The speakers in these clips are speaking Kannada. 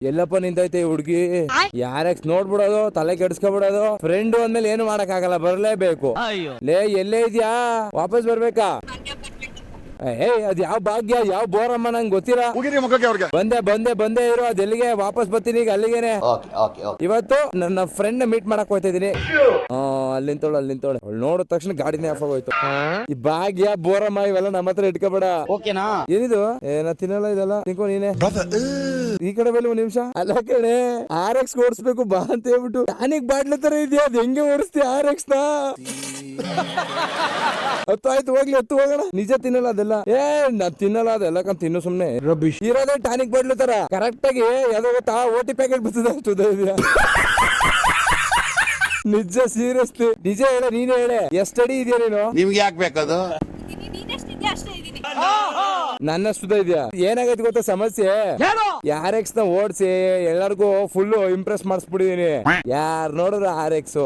ಎಲ್ಲಪ್ಪ ನಿಂತೈತೆ ಹುಡ್ಗಿ ಯಾರಕ್ಸ್ ನೋಡ್ಬಿಡೋದು, ತಲೆ ಕೆಡ್ಸ್ಕೊಬಿಡೋದು. ಫ್ರೆಂಡ್ ಅಂದ್ಮೇಲೆ ಏನು ಮಾಡಕ್ ಆಗಲ್ಲ, ಬರ್ಲೇಬೇಕು. ಲೇ ಎಲ್ಲೇ ಇದ್ಯಾ, ವಾಪಸ್ ಬರ್ಬೇಕಾ? ಅದ್ ಯಾವ ಭಾಗ್ಯ, ಯಾವ ಬೋರಮ್ಮ, ನಂಗೆ ಗೊತ್ತಿಲ್ಲ. ಬಂದೆ ಬಂದೆ ಬಂದೆ ಇರು, ಅದ್ ಎಲ್ಲಿಗೆ ವಾಪಸ್ ಬರ್ತೀನಿ ಈಗ ಅಲ್ಲಿಗೇನೆ. ಇವತ್ತು ನನ್ನ ಫ್ರೆಂಡ್ ಮೀಟ್ ಮಾಡಕ್ ಹೋಗ್ತಾ ಇದೀನಿ. ಅಲ್ಲಿಂತೋಳು ಅವ್ಳು ನೋಡಿದ ತಕ್ಷಣ ಗಾಡಿನೇ ಆಫ್ ಆಗೋಯ್ತು. ಈ ಭಾಗ್ಯ ಬೋರಮ್ಮ ಇವೆಲ್ಲ ನಮ್ಮ ಹತ್ರ ಇಟ್ಕೋಬೇಡ. ಏನಿದು? ನಾ ತಿನ್ನಲ್ಲ ಇದೆಲ್ಲ, ತಿನ್ಕೊ ನೀನೆ. ಈ ಕಡೆ ಬಲ್ಲಿ ಒಂದ್ ನಿಮಿಷ. ಅಲ್ಲ ಕಡೆ RX ಓಡಿಸ್ಬೇಕು ಬಾ ಅಂತ ಹೇಳ್ಬಿಟ್ಟು ಟಾನಿಕ್ ಬಾಟ್ಲ ತರ ಇದೆಯಾ, ಅದ್ ಹೆಂಗೆ ಓಡಿಸ್ತೀಯ RX ನ? ಆಯ್ತು ಹೋಗ್ಲಿ, ಎತ್ತು ಹೋಗೋಣ. ನಿಜ ತಿನ್ನಲ್ಲ ಅದೆಲ್ಲ. ನಾ ತಿನ್ನಲ್ಲ ಅದೆಲ್ಲ, ತಿನ್ನು ಸುಮ್ನೆ. ಇರೋದೇ ಟಾನಿಕ್ ಬಾಟ್ಲು ತರ. ಕರೆಕ್ಟ್ ಆಗಿ ಯಾವ್ದೋ ಗೊತ್ತಾ, OT ಪ್ಯಾಕೆಟ್ ಬರ್ತದೆ ಅಷ್ಟು ಇದೆಯಾ. ನಿಜ, ಸೀರಿಯಸ್ಲಿ ನಿಜ ಹೇಳ, ನೀನೇ ಹೇಳೆ, ಎಷ್ಟು ಅಡಿ ಇದೆಯಾ ನೀನು? ನಿಮ್ಗೆ ಯಾಕೆ ಬೇಕದು? ನನ್ನಷ್ಟು ಇದೆಯಾ? ಏನಾಗೈತಿ ಗೊತ್ತಾ ಸಮಸ್ಯೆ? RX ನ ಓಡಿಸಿ ಎಲ್ಲರಿಗೂ ಫುಲ್ ಇಂಪ್ರೆಸ್ ಮಾಡಿಸ್ಬಿಟ್ಟಿದೀನಿ. ಯಾರು ನೋಡಿದ್ರು RX.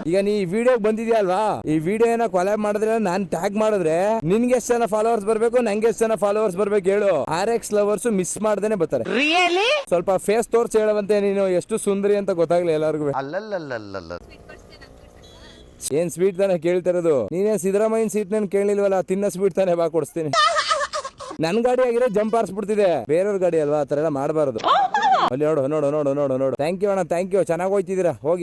ಈಗ ನೀ ಈ ವಿಡಿಯೋ ಬಂದಿದ್ಯಾ ಅಲ್ವಾ, ಈ ವಿಡಿಯೋನ ಕೊಲಾಬ್ ಮಾಡಿದ್ರೆ, ನಾನ್ ಟ್ಯಾಗ್ ಮಾಡಿದ್ರೆ ನಿನ್ಗೆ ಎಷ್ಟು ಜನ ಫಾಲೋವರ್ಸ್ ಬರ್ಬೇಕು, ನಂಗೆ ಎಷ್ಟು ಜನ ಫಾಲೋವರ್ಸ್ ಬರ್ಬೇಕು ಹೇಳು? RX ಲವರ್ಸ್ ಮಿಸ್ ಮಾಡ್ದೇನೆ ಬರ್ತಾರೆ. ಸ್ವಲ್ಪ ಫೇಸ್ ತೋರ್ಸಿ ಹೇಳವಂತೆ ನೀನು, ಎಷ್ಟು ಸುಂದರಿ ಅಂತ ಗೊತ್ತಾಗ್ಲಿ ಎಲ್ಲರಿಗೂ. ಏನ್ ಸ್ವೀಟ್ ತಾನೆ ಕೇಳ್ತಿರೋದು? ನೀನೇ ಸಿದ್ದರಾಮಯ್ಯನ ಸೀಟ್ ನನ್ ಕೇಳಿಲ್ವಲ್ಲ, ತಿನ್ನ ಸ್ವೀಟ್ ತಾನೆ ಬಾ ಕೊಡಿಸ್ತೀನಿ. ನನ್ ಗಾಡಿ ಆಗಿರೋ ಜಂಪ್ ಆರಿಸ್ಬಿಡ್ತಿದೆ, ಬೇರೆಯವ್ರ ಗಾಡಿ ಅಲ್ವಾ, ಆತರ ಎಲ್ಲ ಮಾಡಬಾರದು. ಅಲ್ಲಿ ನೋಡು. ಥ್ಯಾಂಕ್ ಯು ಅಣ್ಣ, ಥ್ಯಾಂಕ್ ಯು. ಚೆನ್ನಾಗಿ ಹೋಯ್ತಿದ್ದೀರಾ, ಹೋಗಿ.